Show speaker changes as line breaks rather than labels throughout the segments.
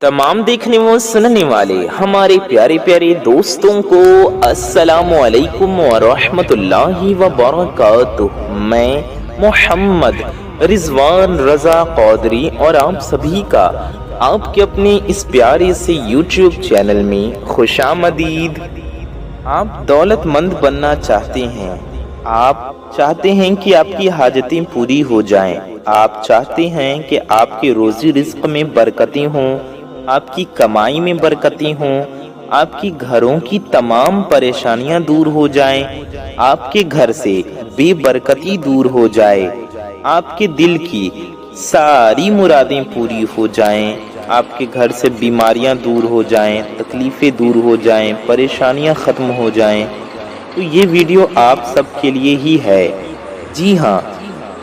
तमाम देखने व सुनने वाले हमारे प्यारे प्यारे दोस्तों को अस्सलामु अलैकुम व रहमतुल्लाहि व बरकातुहू। मैं मोहम्मद रिजवान रजा कौदरी और आप सभी का आपके अपने इस प्यारे से यूट्यूब चैनल में खुशामदीद। आप दौलतमंद बनना चाहते हैं, आप चाहते हैं कि आपकी हाजतें पूरी हो जाएं, आप चाहते हैं कि आपके रोजी रिज्क में बरकतें हों, आपकी कमाई में बरकतें हों, आपकी घरों की तमाम परेशानियां दूर हो जाएं, आपके घर से बेबरकती दूर हो जाए, आपके दिल की सारी मुरादें पूरी हो जाएं, आपके घर से बीमारियां दूर हो जाएं, तकलीफ़ें दूर हो जाएं, परेशानियां ख़त्म हो जाएं, तो ये वीडियो आप सबके लिए ही है। जी हाँ,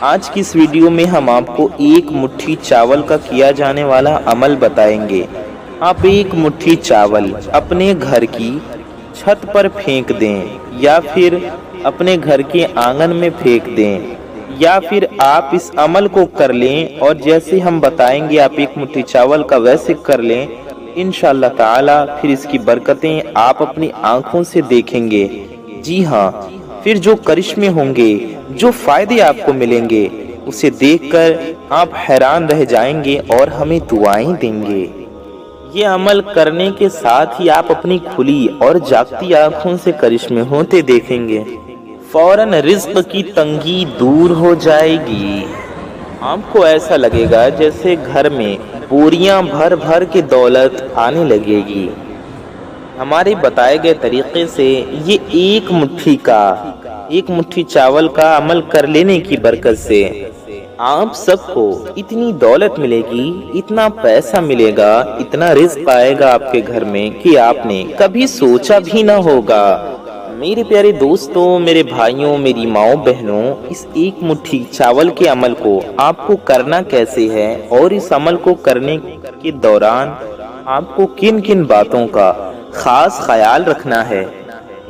आज की इस वीडियो में हम आपको एक मुट्ठी चावल का किया जाने वाला अमल बताएंगे। आप एक मुट्ठी चावल अपने घर की छत पर फेंक दें या फिर अपने घर के आंगन में फेंक दें, या फिर आप इस अमल को कर लें और जैसे हम बताएंगे आप एक मुट्ठी चावल का वैसे कर लें। इंशाअल्लाह ताला फिर इसकी बरकतें आप अपनी आंखों से देखेंगे। जी हाँ, फिर जो करिश्मे होंगे, जो फायदे आपको मिलेंगे, उसे देखकर आप हैरान रह जाएंगे और हमें दुआएं देंगे। ये अमल करने के साथ ही आप अपनी खुली और जागती आंखों से करिश्मे होते देखेंगे। फौरन रिज्क की तंगी दूर हो जाएगी। आपको ऐसा लगेगा जैसे घर में बोरियां भर भर के दौलत आने लगेगी। हमारे बताए गए तरीके से ये एक मुट्ठी चावल का अमल कर लेने की बरकत से आप सबको इतनी दौलत मिलेगी, इतना पैसा मिलेगा, इतना रिज्क आएगा आपके घर में कि आपने कभी सोचा भी ना होगा। मेरे प्यारे दोस्तों, मेरे भाइयों, मेरी माओ बहनों, इस एक मुट्ठी चावल के अमल को आपको करना कैसे है और इस अमल को करने के दौरान आपको किन किन बातों का खास ख्याल रखना है,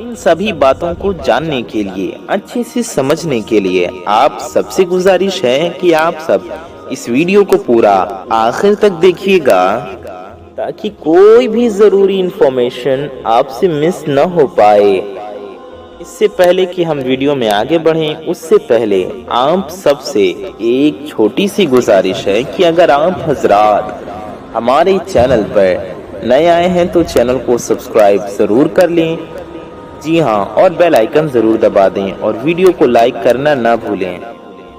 इन सभी बातों को जानने के लिए, अच्छे से समझने के लिए आप सबसे गुजारिश है कि आप सब इस वीडियो को पूरा आखिर तक देखिएगा ताकि कोई भी जरूरी इंफॉर्मेशन आपसे मिस न हो पाए। इससे पहले कि हम वीडियो में आगे बढ़ें, उससे पहले आप सबसे एक छोटी सी गुजारिश है कि अगर आप हजरात हमारे चैनल पर नए आए हैं तो चैनल को सब्सक्राइब जरूर कर लें। जी हाँ, और बेल आइकन जरूर दबा दें और वीडियो को लाइक करना ना भूलें।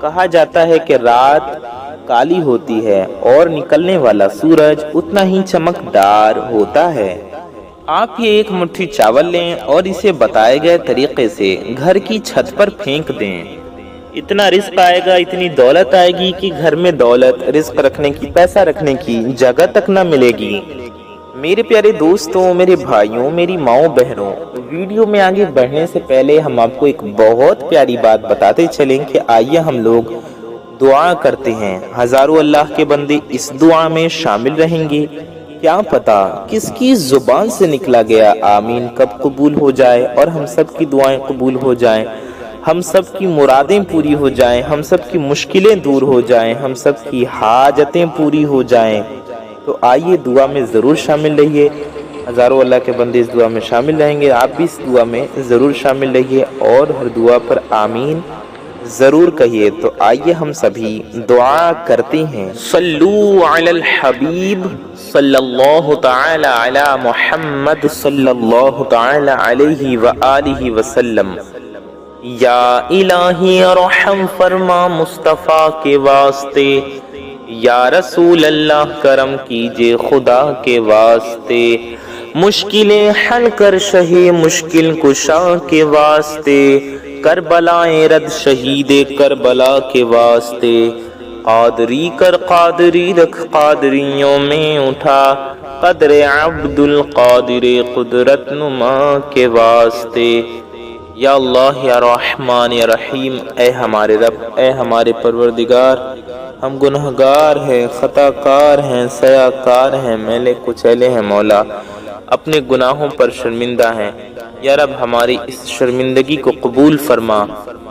कहा जाता है कि रात काली होती है और निकलने वाला सूरज उतना ही चमकदार होता है। आप ये एक मुट्ठी चावल लें और इसे बताए गए तरीके से घर की छत पर फेंक दें। इतना रिस्क आएगा, इतनी दौलत आएगी कि घर में दौलत, रिस्क रखने की, पैसा रखने की जगह तक ना मिलेगी। मेरे प्यारे दोस्तों, मेरे भाइयों, मेरी माओ बहनों, वीडियो में आगे बढ़ने से पहले हम आपको एक बहुत प्यारी बात बताते चलें कि आइए हम लोग दुआ करते हैं। हजारों अल्लाह के बंदे इस दुआ में शामिल रहेंगे। क्या पता किसकी जुबान से निकला गया आमीन कब कबूल हो जाए और हम सब की दुआएं कबूल हो जाएं, हम सब की मुरादें पूरी हो जाएं, हम सब की मुश्किलें दूर हो जाएं, हम सब की हाजतें पूरी हो जाएं। तो आइए दुआ में ज़रूर शामिल रहिए। हज़ारों अल्लाह के बंदे इस दुआ में शामिल रहेंगे, आप भी इस दुआ में ज़रूर शामिल रहिए और हर दुआ पर आमीन ज़रूर कहिए। तो आइए हम सभी दुआ करते हैं। सल्लू अलल हबीब सल्लल्लाहु तआला अला मुहम्मद सल्लल्लाहु तआला अलैहि व आलिहि वसल्लम। या इलाही रहम फरमा मुस्तफ़ा के वास्ते, या रसूल अल्लाह करम कीजिए खुदा के वास्ते, मुश्किलें हल कर शहे मुश्किल कुशा के वास्ते, करबलाए रद शहीदे करबला के वास्ते, कादरी कर कादरी रख कादरियों में उठा, कदरे अब्दुल कादिर कुदरत नुमा के वास्ते। या अल्लाह या रहमान या रहीम, ए हमारे रब, ए हमारे परवरदिगार, हम गुनहगार हैं, खताकार हैं, सयाकार हैं, मैले कुचैले हैं मौला, अपने गुनाहों पर शर्मिंदा हैं। या रब हमारी इस शर्मिंदगी को कबूल फरमा।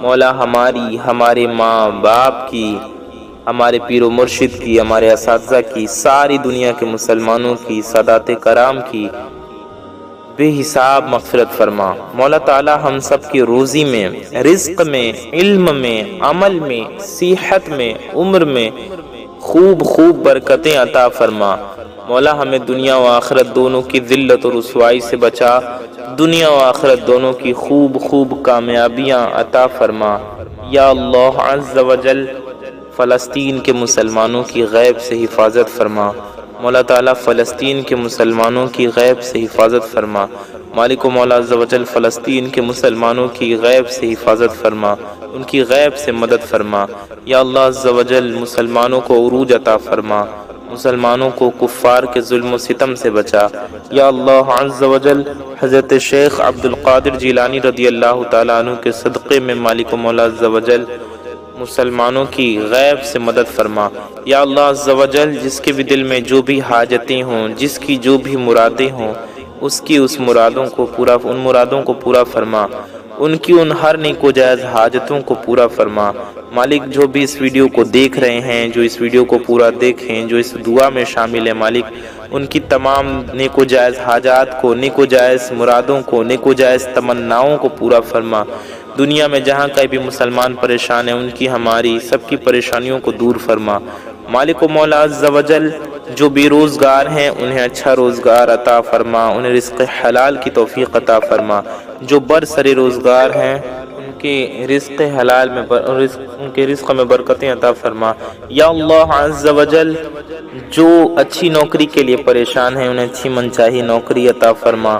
मौला हमारी, हमारे माँ बाप की, ہمارے پیر و مرشد کی، ہمارے اساتذہ کی، ساری دنیا کے مسلمانوں کی، سادات کرام کی بے حساب مغفرت فرما۔ مولا تعالی ہم سب کی روزی میں، رزق میں، علم میں، عمل میں، صحت میں، عمر میں خوب خوب برکتیں عطا فرما۔ مولا ہمیں دنیا و آخرت دونوں کی ذلت و رسوائی سے بچا، دنیا و آخرت دونوں کی خوب خوب کامیابیاں عطا فرما۔ یا اللہ عز و جل فلسطین کے مسلمانوں کی غیب سے حفاظت فرما۔ مولا تعالیٰ فلسطین کے مسلمانوں کی غیب سے حفاظت فرما۔ مالک و مولا عز و جل فلسطین کے مسلمانوں کی غیب سے حفاظت فرما، ان کی غیب سے مدد فرما۔ یا اللہ عز و جل مسلمانوں کو عروج عطا فرما، مسلمانوں کو کفار کے ظلم و ستم سے بچا۔ یا اللہ عز و جل حضرت شیخ عبد القادر جیلانی رضی اللہ تعالیٰ عنہ کے صدقے میں مالک و مولا عز و جل مسلمانوں کی غیب سے مدد فرما۔ یا اللہ عز و جل جس کے بھی دل میں جو بھی حاجتیں ہوں، جس کی جو بھی مرادیں ہوں، ان مرادوں کو پورا فرما، ان کی ان ہر نیک و جائز حاجتوں کو پورا فرما۔ مالک جو بھی اس ویڈیو کو دیکھ رہے ہیں، جو اس ویڈیو کو پورا دیکھیں، جو اس دعا میں شامل ہے، مالک ان کی تمام نیک و جائز حاجات کو، نیک و جائز مرادوں کو، نیک و جائز تمناؤں کو پورا فرما۔ دنیا میں جہاں کہیں بھی مسلمان پریشان ہیں، ان کی ہماری سب کی پریشانیوں کو دور فرما۔ مالک و مولا عز و جل جو بے روزگار ہیں انہیں اچھا روزگار عطا فرما، انہیں رزق حلال کی توفیق عطا فرما۔ جو برسر روزگار ہیں ان کے رزق حلال میں ان کے رزق میں برکتیں عطا فرما۔ یا اللہ عز و جل جو اچھی نوکری کے لیے پریشان ہیں انہیں اچھی منچاہی نوکری عطا فرما۔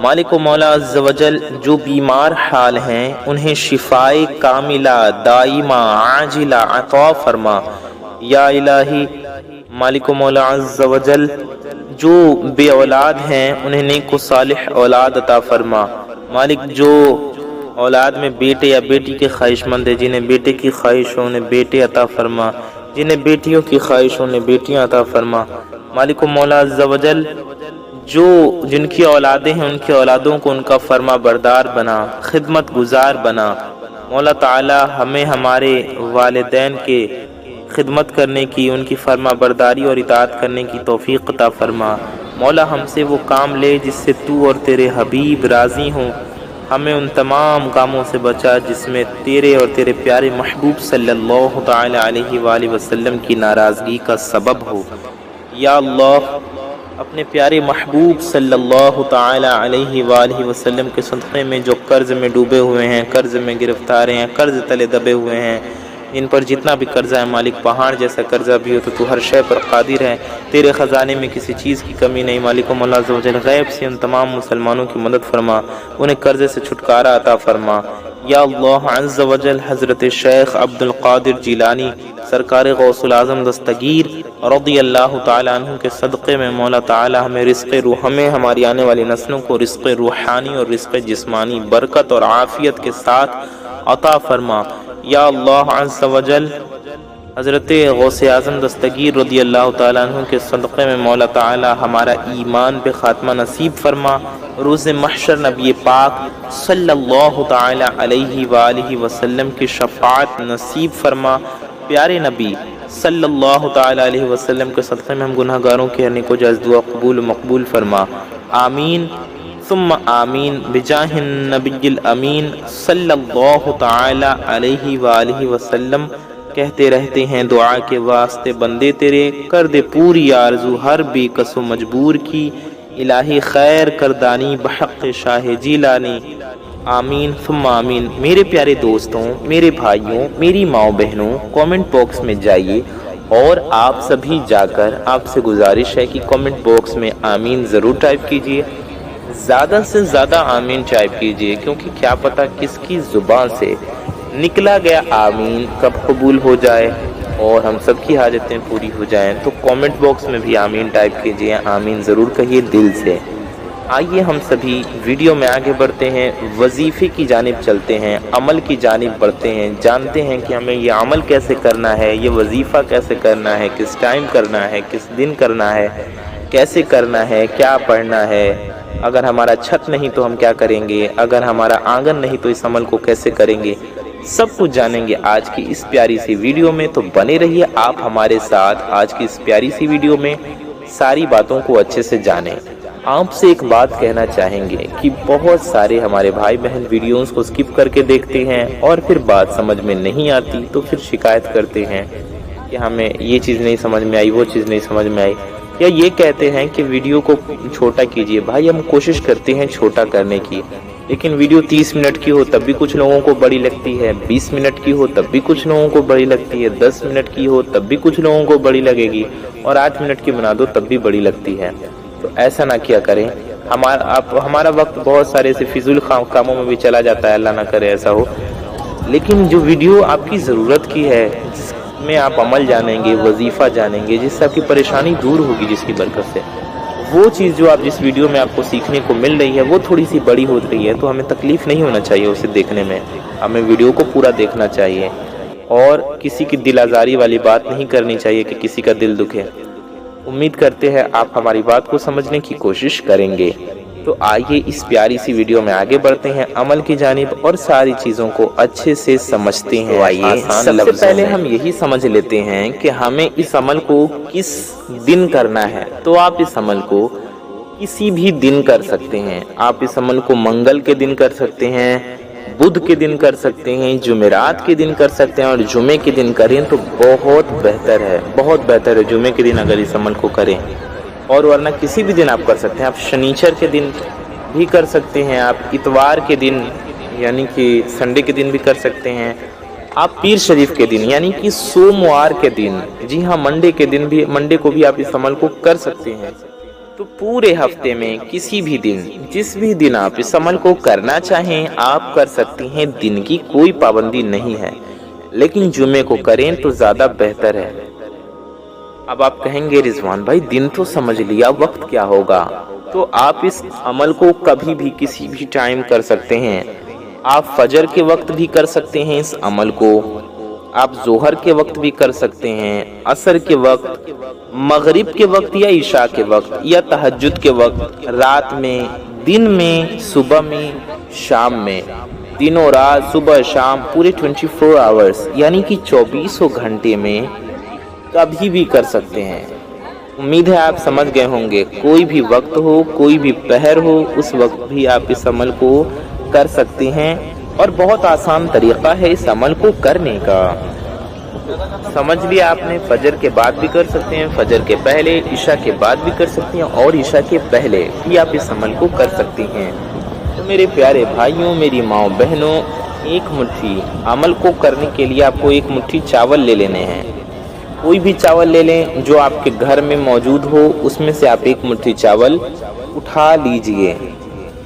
مالک و مولا عز و جل جو بیمار حال ہیں انہیں شفائے کاملہ دائمہ عاجلہ عطا فرما۔ یا الہی مالک و مولا عز و جل جو بے اولاد ہیں انہیں نیک و صالح اولاد عطا فرما۔ مالک جو اولاد میں بیٹے یا بیٹی کے خواہش مند ہے، جنہیں بیٹے کی خواہش ہو انہیں بیٹے عطا فرما، جنہیں بیٹیوں کی خواہش ہو انہیں بیٹیاں عطا فرما۔ مالک و مولا عز و جل جن کی اولادیں ہیں ان کی اولادوں کو ان کا فرما بردار بنا، خدمت گزار بنا۔ مولا تعالی ہمیں ہمارے والدین کے خدمت کرنے کی، ان کی فرما برداری اور اطاعت کرنے کی توفیق عطا فرما۔ مولا ہم سے وہ کام لے جس سے تو اور تیرے حبیب راضی ہوں، ہمیں ان تمام کاموں سے بچا جس میں تیرے اور تیرے پیارے محبوب صلی اللہ تعالی علیہ وآلہ وسلم کی ناراضگی کا سبب ہو۔ یا اللہ اپنے پیارے محبوب صلی اللہ تعالی علیہ وآلہ وسلم کے صدقے میں جو قرض میں ڈوبے ہوئے ہیں، قرض میں گرفتار ہیں، قرض تلے دبے ہوئے ہیں، ان پر جتنا بھی قرضہ ہے مالک پہاڑ جیسا قرضہ بھی ہو تو ہر شے پر قادر ہے، تیرے خزانے میں کسی چیز کی کمی نہیں۔ مالک و مولا عز و جل غیب سے ان تمام مسلمانوں کی مدد فرما، انہیں قرضے سے چھٹکارا عطا فرما۔ یا اللہ عز و جل حضرت شیخ عبد القادر جیلانی سرکار غوث العظم دستگیر رضی اللہ تعالی عنہ کے صدقے میں مولا تعالی ہمیں ہماری آنے والی نسلوں کو رزق روحانی اور رزق جسمانی برکت اور عافیت کے ساتھ عطا فرما۔ یا اللہ عز و جل حضرت غوث اعظم دستگیر رضی اللہ تعالیٰ عنہ کے صدقے میں مولا تعالی ہمارا ایمان پہ خاتمہ نصیب فرما، روز محشر نبی پاک صلی اللہ تعالی علیہ وآلہ وسلم کی شفاعت نصیب فرما۔ پیارے نبی صلی اللہ تعالی علیہ وسلم کے صدقے میں ہم گناہ گاروں کے نیک و جائز دعا قبول و مقبول فرما۔ آمین ثم آمین بجاہ النبی الامین صلی اللہ تعالی علیہ وآلہ وسلم۔ کہتے رہتے ہیں دعا کے واسطے بندے تیرے، کر دے پوری آرزو ہر بے کس و مجبور کی، الہی خیر کردانی بحق شاہ جیلانی۔ آمین ثم آمین۔ میرے پیارے دوستوں، میرے بھائیوں، میری ماؤں بہنوں، کامنٹ باکس میں جائیے اور آپ سبھی جا کر آپ سے گزارش ہے کہ کامنٹ باکس میں آمین ضرور ٹائپ کیجئے، زیادہ سے زیادہ آمین ٹائپ کیجئے، کیونکہ کیا پتہ کس کی زبان سے نکلا گیا آمین کب قبول ہو جائے اور ہم سب کی حاجتیں پوری ہو جائیں۔ تو کامنٹ باکس میں بھی آمین ٹائپ کیجئے، آمین ضرور کہیے دل سے۔ آئیے ہم سبھی ویڈیو میں آگے بڑھتے ہیں، وظیفے کی جانب چلتے ہیں، عمل کی جانب بڑھتے ہیں، جانتے ہیں کہ ہمیں یہ عمل کیسے کرنا ہے، یہ وظیفہ کیسے کرنا ہے، کس ٹائم کرنا ہے، کس دن کرنا ہے، کیسے کرنا ہے، کیا پڑھنا ہے۔ اگر ہمارا چھت نہیں تو ہم کیا کریں گے، اگر ہمارا آنگن نہیں تو اس عمل کو کیسے کریں گے۔ सब कुछ जानेंगे आज की इस प्यारी सी वीडियो में। तो बने रहिए आप हमारे साथ आज की इस प्यारी सी वीडियो में, सारी बातों को अच्छे से जानें। आपसे एक बात कहना चाहेंगे कि बहुत सारे हमारे भाई बहन वीडियोस को स्किप करके देखते हैं और फिर बात समझ में नहीं आती तो फिर शिकायत करते हैं कि हमें ये चीज़ नहीं समझ में आई, वो चीज़ नहीं समझ में आई, या ये कहते हैं कि वीडियो को छोटा कीजिए। भाई हम कोशिश करते हैं छोटा करने की, लेकिन वीडियो 30 मिनट की हो तब भी कुछ लोगों को बड़ी लगती है, 20 मिनट की हो तब भी कुछ लोगों को बड़ी लगती है, 10 मिनट की हो तब भी कुछ लोगों को बड़ी लगेगी, और 8 मिनट की बना दो तब भी बड़ी लगती है। तो ऐसा ना किया करें। हमारा वक्त बहुत सारे ऐसे फिजूल कामों में भी चला जाता है, अल्लाह ना करे ऐसा हो। लेकिन जो वीडियो आपकी ज़रूरत की है, जिसमें आप अमल जानेंगे, वजीफ़ा जानेंगे, जिससे आपकी परेशानी दूर होगी जिसकी बरकत से, वो चीज़ जो आप जिस वीडियो में आपको सीखने को मिल रही है वो थोड़ी सी बड़ी हो रही है, तो हमें तकलीफ़ नहीं होना चाहिए उसे देखने में। हमें वीडियो को पूरा देखना चाहिए और किसी की दिल आज़ारी वाली बात नहीं करनी चाहिए कि किसी का दिल दुखे। उम्मीद करते हैं आप हमारी बात को समझने की कोशिश करेंगे। तो आइए इस प्यारी सी वीडियो में आगे बढ़ते हैं अमल की जानिब और सारी चीज़ों को अच्छे से समझते हैं। तो आइए सबसे पहले हम यही समझ लेते हैं कि हमें इस अमल को किस दिन करना है। तो आप इस अमल को किसी भी दिन कर सकते हैं। आप इस अमल को मंगल के दिन कर सकते हैं, बुध के दिन कर सकते हैं, जुमेरात के दिन कर सकते हैं, और जुमे के दिन करें तो बहुत बेहतर है, बहुत बेहतर है जुमे के दिन अगर इस अमल को करें। और वरना किसी भी दिन आप कर सकते हैं। आप शनिचर के दिन भी कर सकते हैं, आप इतवार के दिन यानी कि संडे के दिन भी कर सकते हैं, आप पीर शरीफ के दिन यानी कि सोमवार के दिन, जी हाँ मंडे को भी आप इस अमल को कर सकते हैं। तो पूरे हफ्ते में किसी भी दिन, जिस भी दिन आप इस अमल को करना चाहें आप कर सकती हैं। दिन की कोई पाबंदी नहीं है, लेकिन जुमे को करें तो ज़्यादा बेहतर है। अब आप कहेंगे रिजवान भाई दिन तो समझ लिया, वक्त क्या होगा? तो आप इस अमल को कभी भी किसी भी टाइम कर सकते हैं। आप फजर के वक्त भी कर सकते हैं इस अमल को, आप जोहर के वक्त भी कर सकते हैं, असर के वक्त, मगरिब के वक्त या इशा के वक्त या तहज्जुद के वक्त, रात में, दिन में, सुबह में, शाम में, दिनों रात, सुबह शाम, पूरे 24 आवर्स यानी कि 24 घंटे में कभी भी कर सकते हैं। उम्मीद है आप समझ गए होंगे। कोई भी वक्त हो, कोई भी पहर हो, उस वक्त भी आप इस अमल को कर सकते हैं और बहुत आसान तरीका है इस अमल को करने का। समझ लिया आपने। फजर के बाद भी कर सकते हैं, फजर के पहले, ईशा के बाद भी कर सकते हैं और ईशा के पहले भी आप इस अमल को कर सकती हैं। तो मेरे प्यारे भाइयों, मेरी माओ बहनों, एक मुट्ठी अमल को करने के लिए आपको एक मुट्ठी चावल ले लेने हैं। कोई भी चावल ले लें जो आपके घर में मौजूद हो, उसमें से आप एक मुट्ठी चावल उठा लीजिए।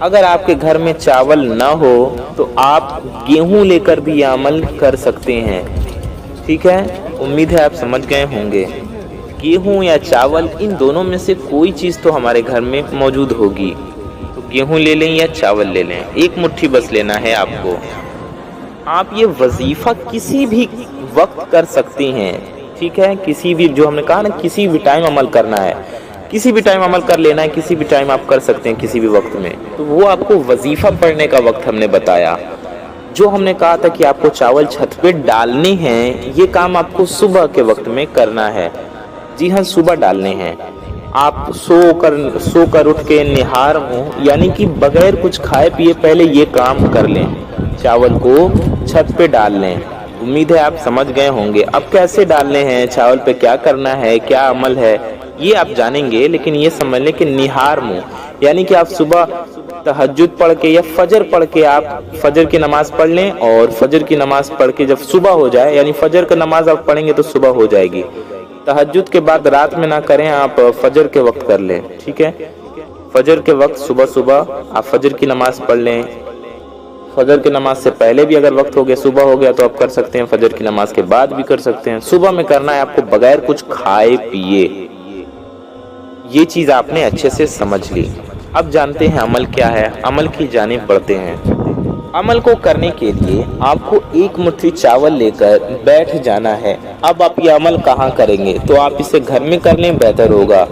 अगर आपके घर में चावल ना हो तो आप गेहूं लेकर भी यह अमल कर सकते हैं। ठीक है, उम्मीद है आप समझ गए होंगे। गेहूं या चावल, इन दोनों में से कोई चीज़ तो हमारे घर में मौजूद होगी। तो गेहूं ले लें या चावल ले लें, एक मुट्ठी बस लेना है आपको। आप ये वजीफ़ा किसी भी वक्त कर सकती हैं। ठीक है, किसी भी, जो हमने कहा ना किसी भी टाइम अमल करना है, किसी भी टाइम अमल कर लेना है, किसी भी टाइम आप कर सकते हैं किसी भी वक्त में। तो वो आपको वजीफ़ा पढ़ने का वक्त हमने बताया। जो हमने कहा था कि आपको चावल छत पे डालने हैं, ये काम आपको सुबह के वक्त में करना है। जी हाँ, सुबह डालने हैं। आप सोकर उठ के निहार मुँह यानी कि बगैर कुछ खाए पिए पहले ये काम कर लें, चावल को छत पे डाल लें। उम्मीद है आप समझ गए होंगे। अब कैसे डालने हैं, चावल पे क्या करना है, क्या अमल है, ये आप जानेंगे। लेकिन ये समझ लें कि निहार मुँह यानी कि आप सुबह तहज्जुद पढ़ के या फजर पढ़ के आप फजर की नमाज पढ़ लें, और फजर की नमाज पढ़ के जब सुबह हो जाए, यानी फजर का नमाज आप पढ़ेंगे तो सुबह हो जाएगी। तहज्जुद के बाद रात में ना करें, आप फजर के वक्त कर लें। ठीक है, फजर के वक्त सुबह सुबह आप फजर की नमाज पढ़ लें। फजर की नमाज से पहले भी अगर वक्त हो गया, सुबह हो गया, तो आप कर सकते हैं। फजर की नमाज के बाद भी कर सकते हैं। सुबह में करना है आपको बगैर कुछ खाए पिए। ये चीज़ आपने अच्छे से समझ ली। अब जानते हैं अमल क्या है, अमल की जानिब बढ़ते हैं। अमल को करने के लिए आपको एक मुट्ठी चावल लेकर बैठ जाना है। अब आप ये अमल कहाँ करेंगे, तो आप इसे घर में कर लें, बेहतर होगा।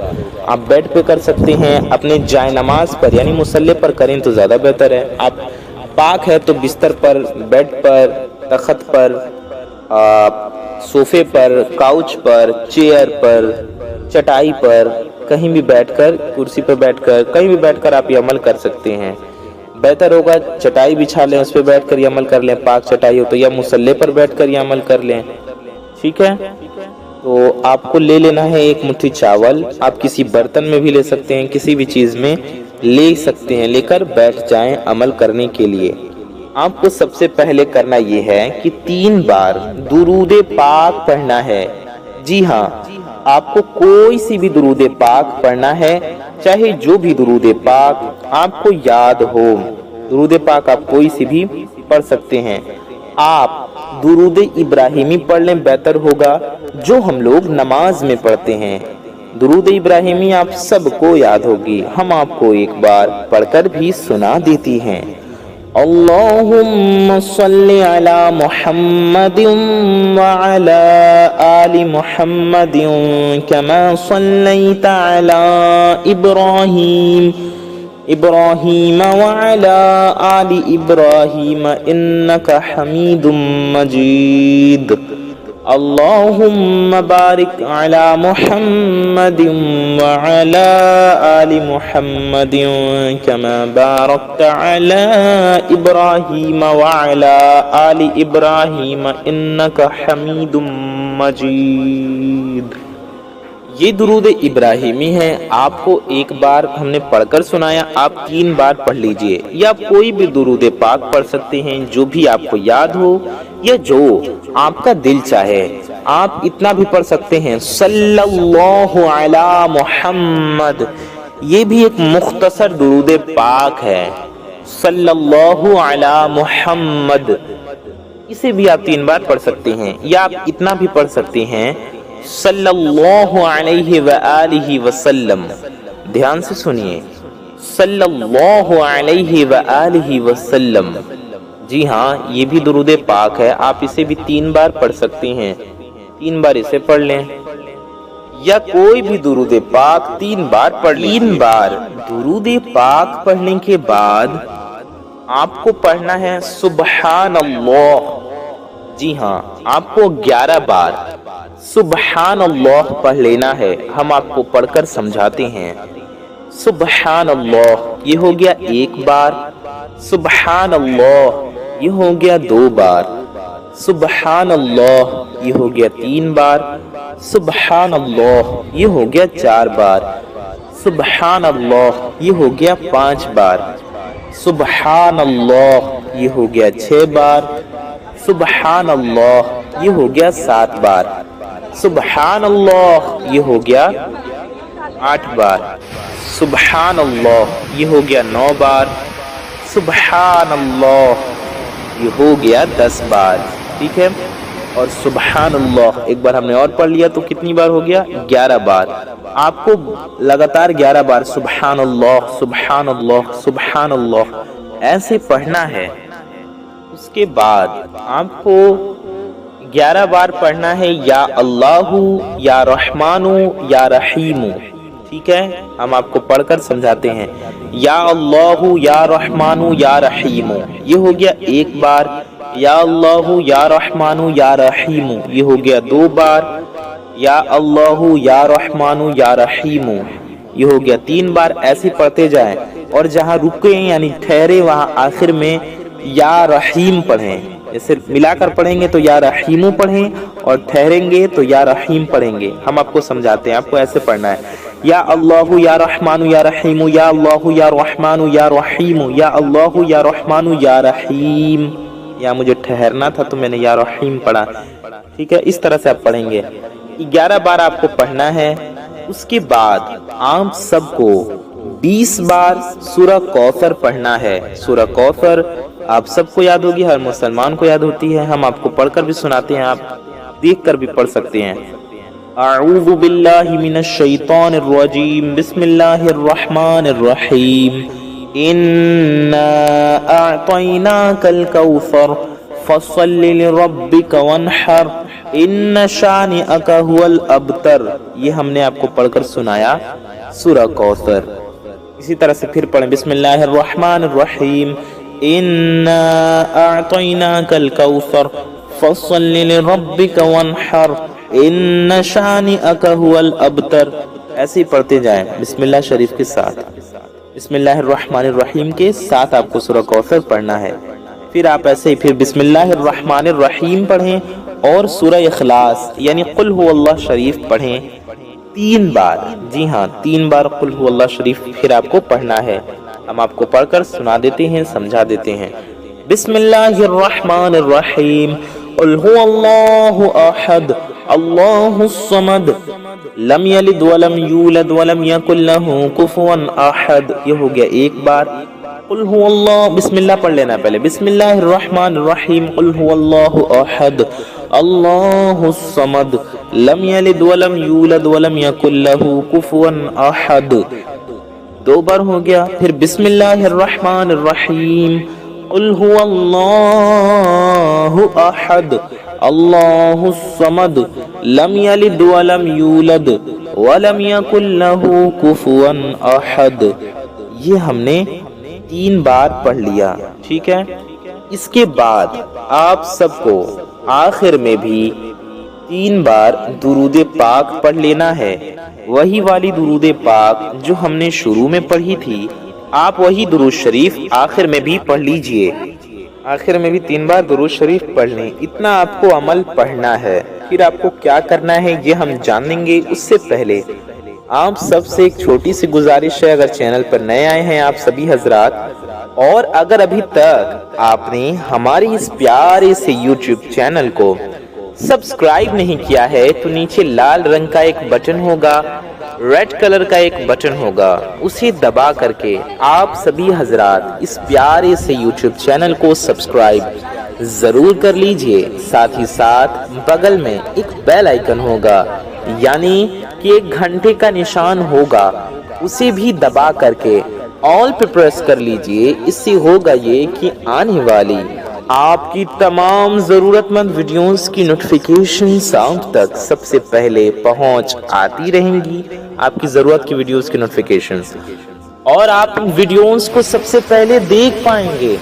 आप बेड पे कर सकते हैं, अपने जाए नमाज पर यानी मुसल्ले पर करें तो ज़्यादा बेहतर है। आप पाक है तो बिस्तर पर, बेड पर, तख्त पर, सोफे पर, काउच पर, चेयर पर, चटाई पर, कहीं भी बैठकर, कुर्सी पर बैठकर, कहीं भी बैठकर आप ये अमल कर सकते हैं। बेहतर होगा चटाई बिछा लें, उस पर बैठकर ये अमल कर लें, पाक चटाई हो तो, या मुसल्ले पर बैठकर ये अमल कर लें। ठीक है, तो आपको ले लेना है एक मुट्ठी चावल। आप किसी बर्तन में भी ले सकते हैं, किसी भी चीज़ में ले सकते हैं, लेकर बैठ जाएं अमल करने के लिए। आपको सबसे पहले करना ये है कि 3 बार दुरूद पाक पढ़ना है। जी हाँ, आपको कोई सी भी दुरूद पाक पढ़ना है, चाहे जो भी दुरूद पाक आपको याद हो। दुरूद पाक आप कोई सी भी पढ़ सकते हैं। आप दुरूद इब्राहिमी पढ़ लें, बेहतर होगा, जो हम लोग नमाज में पढ़ते हैं। दुरूद इब्राहिमी आप सबको याद होगी, हम आपको एक बार पढ़कर भी सुना देती हैं। अल्लाहुम्मा सल्ली अला मुहम्मदिन व अला आलि मुहम्मदिन कमा सल्लैता अला इब्राहीम व अला आलि इब्राहीम इन्नका हमीदुम मजीद। अल्लाहुम्मा बारिक अला मुहम्मदिन व अला आलि मुहम्मदिन कमा बारकता अला इब्राहीम व अला आलि इब्राहीम इन्नका हमीदुम मजीद। ये दुरूद इब्राहिमी है, आपको एक बार हमने पढ़कर सुनाया, आप 3 बार पढ़ लीजिए, या कोई भी दुरूद पाक पढ़ सकते हैं जो भी आपको याद हो या जो आपका दिल चाहे। आप इतना भी पढ़ सकते हैं सल्लल्लाहु अला मुहम्मद, ये भी एक मुख्तसर दुरूद पाक है। सल्लल्लाहु अला मुहम्मद, इसे भी आप 3 बार पढ़ सकते हैं, या आप इतना भी पढ़ सकते हैं सल्लल्लाहु अलैहि व आलिहि वसल्लम। ध्यान से सुनिए, सल्लल्लाहु अलैहि व आलिहि वसल्लम। जी हाँ, ये भी दुरूद पाक है, आप इसे भी 3 बार पढ़ सकते हैं। 3 बार इसे पढ़ लें, या कोई भी दुरूद पाक 3 बार पढ़ लें। 3 बार दुरूद पाक पढ़ने के बाद आपको पढ़ना है सुबहानल्लाह। जी हाँ, आपको 11 बार सुबहानल्लाह पढ़ लेना है। हम आपको पढ़कर समझाते हैं। सुबहानल्लाह, ये हो गया 1 बार। सुबहानल्लाह, ये हो गया 2 बार। सुबहानल्लाह, ये हो गया 3 बार। सुबहानल्लाह, ये हो गया 4 बार। सुबहानल्लाह, ये हो गया 5 बार। सुबहानल्लाह, ये हो गया 6 बार। सुबहानल्लाह, ये हो गया 7 बार। सुबहानल्लाह, ये हो गया 8 बार। सुबहानल्लाह, ये हो गया 9 बार। सुबहानल्लाह, ये हो गया 10 बार। ठीक है, और सुबहानल्लाह एक बार हमने और पढ़ लिया तो कितनी बार हो गया? 11 बार। आपको लगातार 11 बार सुबहानल्लाह सुबहानल्लाह सुबहानल्लाह ऐसे पढ़ना है। उसके बाद आपको 11 बार पढ़ना है या अल्लाहु या रहमानु या रहीमु। ठीक है, हम आपको पढ़कर समझाते हैं। या अल्लाहु या रहमानु या रहीमु, ये हो गया 1 बार। या अल्लाहु या रहमानु या रहीमु, ये हो गया 2 बार। या अल्लाहु या रहमानु या रहीमु, ये हो गया 3 बार। ऐसे पढ़ते जाएं, और जहाँ रुके यानी ठहरे वहां आखिर में या रहीम पढ़ें। जैसे मिलाकर पढ़ेंगे तो या रहीमु पढ़ें, और ठहरेंगे तो या रहीम पढ़ेंगे। हम आपको समझाते हैं, आपको ऐसे पढ़ना है। या अल्लाहु या रहमानु या रहीमु, या अल्लाहु या रहमानु या रहीमु, या अल्लाहु या रहमानु या रहीम। या मुझे ठहरना था तो मैंने या रहीम पढ़ा। ठीक है, इस तरह से आप पढ़ेंगे। 11 बार आपको पढ़ना है। उसके बाद आप सबको 20 बार सूरह कौसर पढ़ना है। सूरह कौसर आप सबको याद होगी, हर मुसलमान को याद होती है। हम आपको पढ़कर भी सुनाते हैं, आप देखकर भी पढ़ सकते हैं। अऊज़ु बिल्लाहि मिनश शैतानिर रजीम, बिस्मिल्लाहिर रहमानिर रहीम। इन्ना अअतैनाकल कौसर फसल्लि लिरब्बिका वन्हर इन्न शानिअका हुवल अबतर। ये हमने आपको पढ़कर सुनाया सूरह कौसर। इसी तरह से फिर पढ़ें, बिस्मिल्लाहिर रहमानिर रहीम। इन्ना अअतैनाकल कौसर फस्सल्लि लिरब्बिक वन्हर इन्न शानिअक हुवल अबतर। ऐसे ही पढ़ते जाएं बिस्मिल्लाह शरीफ के साथ। बिस्मिल्लाहिर्रहमानिर्रहीम के साथ आपको सूरह कौसर पढ़ना है। फिर आप ऐसे ही फिर बिस्मिल्लाहिर्रहमानिर्रहीम पढ़ें और सूरह इखलास यानी कुल हुवल्लाह शरीफ पढ़ें 3 बार। जी हाँ, 3 बार कुल हुवल्लाह शरीफ फिर आपको पढ़ना है। हम आपको पढ़कर सुना देते हैं, समझा देते हैं। बिस्मिल्लाहिर्रहमानिर्रहीम कुल हुवल्लाहु अहद अल्लाहुस समद लम यलिद वलम यूलद वलम यकुल लहू कुफुवन अहद। ये हो गया 1 बार। कुल हुवल्लाह बिस्मिल्लाह पढ़ लेना पहले। बिस्मिल्लाहिर्रहमानिर्रहीम कुल हुवल्लाहु अहद अल्लाहुस समद लम यलिद वलम यूलद वलम यकुल लहू कुफुवन अहद। 2 बार हो गया। फिर बिस्मिल्लाहिर्रहमानिर्रहीम कुल हुवल्लाहु अहद अल्लाहुस समद लम यलिद वलम यूलद वलम यकुल लहू कुफुवन अहद। ये हमने 3 बार पढ़ लिया, ठीक है। इसके बाद आप सबको आखिर में भी 3 बार दुरूद पाक पढ़ लेना है। वही वाली दुरूद पाक जो हमने शुरू में पढ़ी थी, आप वही दुरूद शरीफ आखिर में भी पढ़ लीजिए। आखिर में भी 3 बार दुरूद शरीफ पढ़ लें। इतना आपको अमल पढ़ना है। फिर आपको क्या करना है ये हम जानेंगे। उससे पहले आप सबसे एक छोटी सी गुजारिश है, अगर चैनल पर नए आए हैं आप सभी हजरात, और अगर अभी तक आपने हमारे इस प्यारे से YouTube चैनल को सब्सक्राइब नहीं किया है तो नीचे लाल रंग का एक बटन होगा, रेड कलर का एक बटन होगा, उसे दबा करके आप सभी हजरात इस प्यारे से YouTube चैनल को सब्सक्राइब जरूर कर लीजिए। साथ ही साथ बगल में एक बेल आइकन होगा यानी कि एक घंटे का निशान होगा, उसे भी दबा करके ऑल पे प्रेस कर लीजिए। इससे होगा ये कि आने वाली आपकी तमाम जरूरतमंद वीडियोस की नोटिफिकेशन आप तक सबसे पहले पहुंच आती रहेंगी। आपकी जरूरत की वीडियोस की नोटिफिकेशंस, और आप वीडियोस को सबसे पहले देख पाएंगे।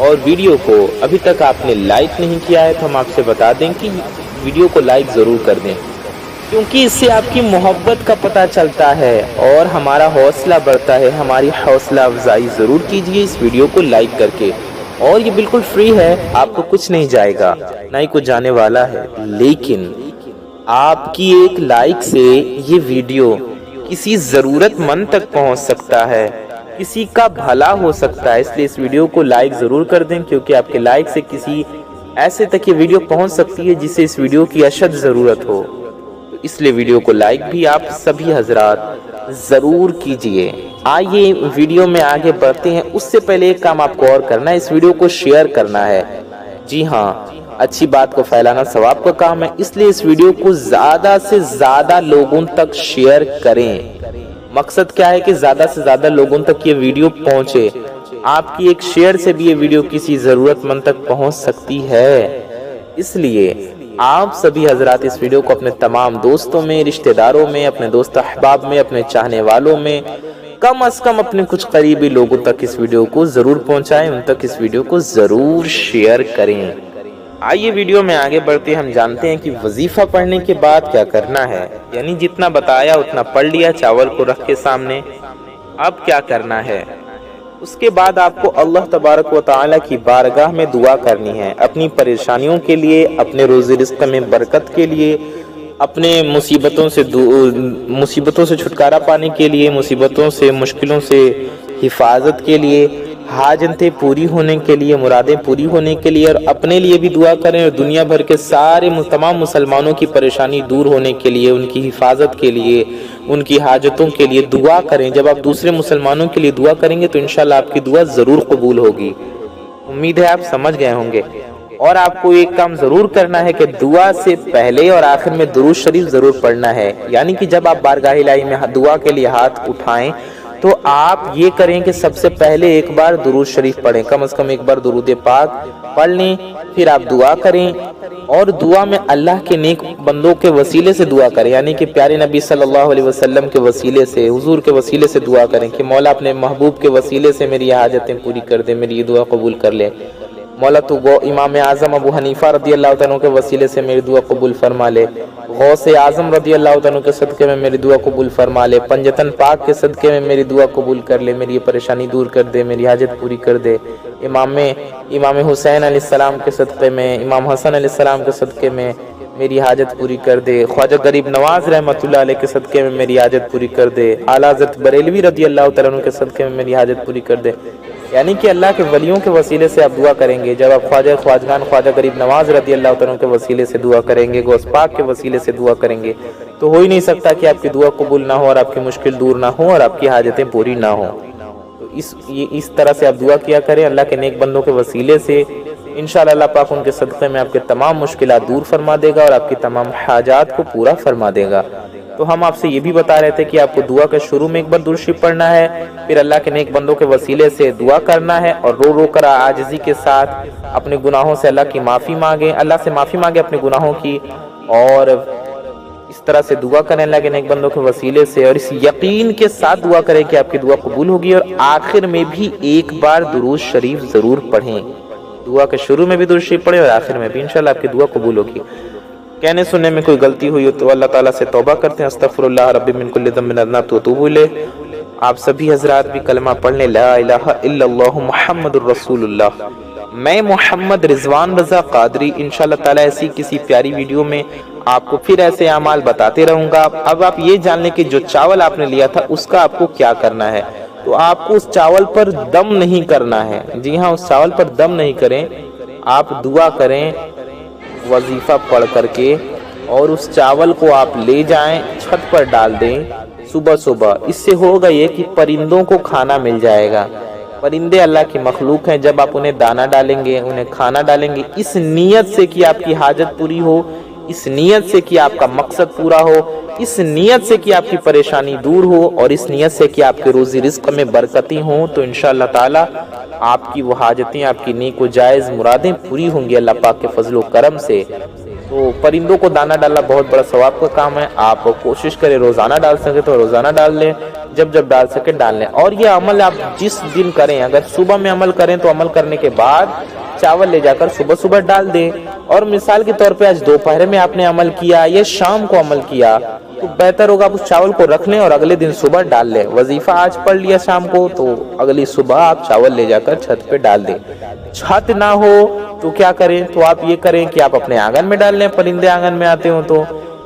और वीडियो को अभी तक आपने लाइक नहीं किया है तो हम आपसे बता दें कि वीडियो को लाइक जरूर कर दें, क्योंकि इससे आपकी मोहब्बत का पता चलता है और हमारा हौसला बढ़ता है। हमारी हौसला अफजाई जरूर कीजिए इस वीडियो को लाइक करके। और ये बिल्कुल फ्री है, आपको कुछ नहीं जाएगा, ना ही कुछ जाने वाला है। लेकिन आपकी एक लाइक से ये वीडियो किसी जरूरतमंद तक पहुंच सकता है, किसी का भला हो सकता है। इसलिए इस वीडियो को लाइक जरूर कर दें, क्योंकि आपके लाइक से किसी ऐसे तक ये वीडियो पहुंच सकती है जिसे इस वीडियो की अशद जरूरत हो। तो इसलिए वीडियो को लाइक भी आप सभी हजरात जरूर कीजिए। आइए वीडियो में आगे बढ़ते हैं। उससे पहले एक काम आपको और करना है, इस वीडियो को शेयर करना है। जी हाँ, अच्छी बात को फैलाना सवाब का काम है, इसलिए इस वीडियो को ज्यादा से ज्यादा लोगों तक शेयर करें। मकसद क्या है कि ज्यादा से ज्यादा लोगों तक ये वीडियो पहुंचे। आपकी एक शेयर से भी ये वीडियो किसी जरूरतमंद तक पहुंच सकती है। इसलिए आप सभी हजरात इस वीडियो को अपने तमाम दोस्तों में, रिश्तेदारों में, अपने दोस्त अहबाब में, अपने चाहने वालों में, कम अज कम अपने कुछ करीबी लोगों तक इस वीडियो को जरूर पहुंचाएं, उन तक इस वीडियो को जरूर शेयर करें। आइए वीडियो में आगे बढ़ते हम जानते हैं कि वजीफा पढ़ने के बाद क्या करना है। यानी जितना बताया उतना पढ़ लिया, चावल को रख के सामने। अब क्या करना है, उसके बाद आपको अल्लाह तबारक व तआला की बारगाह में दुआ करनी है, अपनी परेशानियों के लिए, अपने रोज़ी रिज़्क़ में बरकत के लिए, अपने मुसीबतों से छुटकारा पाने के लिए, मुसीबतों से, मुश्किलों से हिफाजत के लिए, हाजतें पूरी होने के लिए, मुरादें पूरी होने के लिए, और अपने लिए भी दुआ करें और दुनिया भर के सारे तमाम मुसलमानों की परेशानी दूर होने के लिए, उनकी हिफाजत के लिए, उनकी हाजतों के लिए दुआ करें। जब आप दूसरे मुसलमानों के लिए दुआ करेंगे तो इंशाल्लाह आपकी दुआ ज़रूर कबूल होगी। उम्मीद है आप समझ गए होंगे। और आपको एक काम ज़रूर करना है कि दुआ से पहले और आखिर में दुरूद शरीफ ज़रूर पढ़ना है। यानी कि जब आप बारगाह इलाही में दुआ के लिए हाथ उठाएं تو آپ یہ کریں کہ سب سے پہلے ایک بار درود شریف پڑھیں، کم از کم ایک بار درود پاک پڑھ لیں، پھر آپ دعا کریں، اور دعا میں اللہ کے نیک بندوں کے وسیلے سے دعا کریں، یعنی کہ پیارے نبی صلی اللہ علیہ وسلم کے وسیلے سے، حضور کے وسیلے سے دعا کریں کہ مولا اپنے محبوب کے وسیلے سے میری حاجتیں پوری کر دے، میری یہ دعا قبول کر لے، مولا تو امام اعظم ابو حنیفہ رضی اللہ عنہ کے وسیلے سے میری دعا قبول فرما لے، غوث اعظم رضی اللہ عنہ کے صدقے میں میری دعا قبول فرما لے، پنجتن پاک کے صدقے میں میری دعا قبول کر لے، میری یہ پریشانی دور کر دے، میری حاجت پوری کر دے، امام حسین علیہ السلام کے صدقے میں، امام حسن علیہ السلام کے صدقے میں میری حاجت پوری کر دے، خواجہ غریب نواز رحمۃ اللہ علیہ کے صدقے میں میری حاجت پوری کر دے، اعلیٰ حضرت بریلوی رضی اللہ تعالیٰ عنہ کے صدقے میں میری حاجت پوری کر دے، یعنی کہ اللہ کے ولیوں کے وسیلے سے آپ دعا کریں گے۔ جب آپ خواجگان خواجہ غریب نواز رضی اللہ تعالیٰ کے وسیلے سے دعا کریں گے، غوث پاک کے وسیلے سے دعا کریں گے، تو ہو ہی نہیں سکتا کہ آپ کی دعا قبول نہ ہو اور آپ کی مشکل دور نہ ہو اور آپ کی حاجتیں پوری نہ ہوں۔ تو اس طرح سے آپ دعا کیا کریں اللہ کے نیک بندوں کے وسیلے سے، انشاءاللہ اللہ پاک ان کے صدقے میں آپ کے تمام مشکلات دور فرما دے گا اور آپ کی تمام حاجات کو پورا فرما دے گا۔ تو ہم آپ سے یہ بھی بتا رہے تھے کہ آپ کو دعا کے شروع میں ایک بار درود شریف پڑھنا ہے، پھر اللہ کے نیک بندوں کے وسیلے سے دعا کرنا ہے، اور رو رو کر عاجزی کے ساتھ اپنے گناہوں سے اللہ کی معافی مانگیں، اللہ سے معافی مانگیں اپنے گناہوں کی، اور اس طرح سے دعا کریں اللہ کے نیک بندوں کے وسیلے سے، اور اس یقین کے ساتھ دعا کریں کہ آپ کی دعا قبول ہوگی، اور آخر میں بھی ایک بار درود شریف ضرور پڑھیں، دعا کے شروع میں بھی درود شریف پڑھیں اور آخر میں بھی، انشاءاللہ آپ کی دعا قبول ہوگی۔ کہنے سننے میں کوئی غلطی ہوئی ہو تو اللہ تعالیٰ سے توبہ کرتے ہیں، استغفر اللہ ربی من کل ذنب اذنبت واتوب الیہ۔ آپ سبھی حضرات بھی کلمہ پڑھ لیں، لا الہ الا اللہ محمد الرسول اللہ۔ میں محمد رضوان رضا قادری انشاءاللہ تعالیٰ ایسی کسی پیاری ویڈیو میں آپ کو پھر ایسے اعمال بتاتے رہوں گا۔ اب آپ یہ جان لیں کہ جو چاول آپ نے لیا تھا اس کا آپ کو کیا کرنا ہے۔ تو آپ کو اس چاول پر دم نہیں کرنا ہے، جی ہاں، اس چاول پر دم نہیں کریں، آپ دعا کریں وظیفہ پڑھ کر کے، اور اس چاول کو آپ لے جائیں چھت پر ڈال دیں صبح صبح۔ اس سے ہوگا یہ کہ پرندوں کو کھانا مل جائے گا، پرندے اللہ کی مخلوق ہیں، جب آپ انہیں دانہ ڈالیں گے، انہیں کھانا ڈالیں گے، اس نیت سے کہ آپ کی حاجت پوری ہو، اس نیت سے کہ آپ کا مقصد پورا ہو، اس نیت سے کہ آپ کی پریشانی دور ہو، اور اس نیت سے کہ آپ کے روزی رزق میں برکتیں ہوں، تو انشاءاللہ تعالی آپ کی وہ حاجتیں، آپ کی نیک و جائز مرادیں پوری ہوں گی اللہ پاک کے فضل و کرم سے۔ تو پرندوں کو دانہ ڈالنا بہت بڑا ثواب کا کام ہے، آپ کوشش کریں روزانہ ڈال سکے تو روزانہ ڈال لیں، جب ڈال سکے ڈال لیں، اور یہ عمل آپ جس دن کریں، اگر صبح میں عمل کریں تو عمل کرنے کے بعد چاول لے جا کر صبح صبح ڈال دیں، اور مثال کے طور پہ آج دوپہر میں آپ نے عمل کیا یا شام کو عمل کیا تو بہتر ہوگا آپ اس چاول کو رکھ لیں اور اگلے دن صبح ڈال لیں۔ وظیفہ آج پڑھ لیا شام کو تو اگلی صبح آپ چاول لے جا کر چھت پہ ڈال دیں۔ چھت نہ ہو تو کیا کریں، تو آپ یہ کریں کہ آپ اپنے آنگن میں ڈال لیں، پرندے آنگن میں آتے ہوں تو،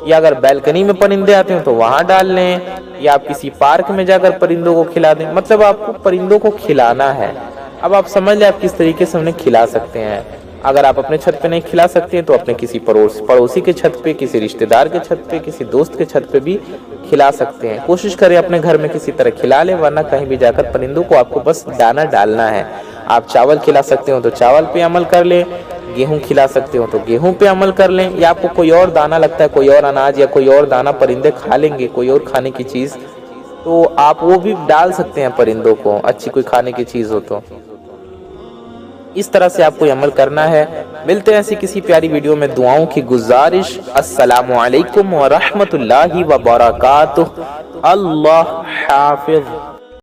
یا اگر بیلکنی میں پرندے آتے ہوں تو وہاں ڈال لیں، یا آپ کسی پارک میں جا کر پرندوں کو کھلا دیں، مطلب آپ کو پرندوں کو کھلانا ہے۔ اب آپ سمجھ لیں آپ کس طریقے سے انہیں کھلا سکتے ہیں۔ اگر آپ اپنے چھت پہ نہیں کھلا سکتے ہیں تو اپنے کسی پڑوسی کے چھت پہ، کسی رشتہ دار کے چھت پہ، کسی دوست کے چھت پہ بھی کھلا سکتے ہیں۔ کوشش کریں اپنے گھر میں کسی طرح کھلا لیں، ورنہ کہیں بھی جا کر پرندوں کو آپ کو بس دانہ ڈالنا ہے۔ آپ چاول کھلا سکتے ہو تو چاول پہ عمل کر لیں، گیہوں کھلا سکتے ہو تو گیہوں پہ عمل کر لیں، یا آپ کو کوئی اور دانہ لگتا ہے، کوئی اور اناج یا کوئی اور دانہ پرندے کھا لیں گے، کوئی اور کھانے کی چیز، تو آپ وہ بھی ڈال سکتے ہیں پرندوں کو، اچھی کوئی کھانے کی چیز ہو تو۔ اس طرح سے آپ کو عمل کرنا ہے۔ ملتے ہیں ایسی کسی پیاری ویڈیو میں، دعاؤں کی گزارش۔ السلام علیکم ورحمۃ اللہ وبرکاتہ۔ اللہ حافظ۔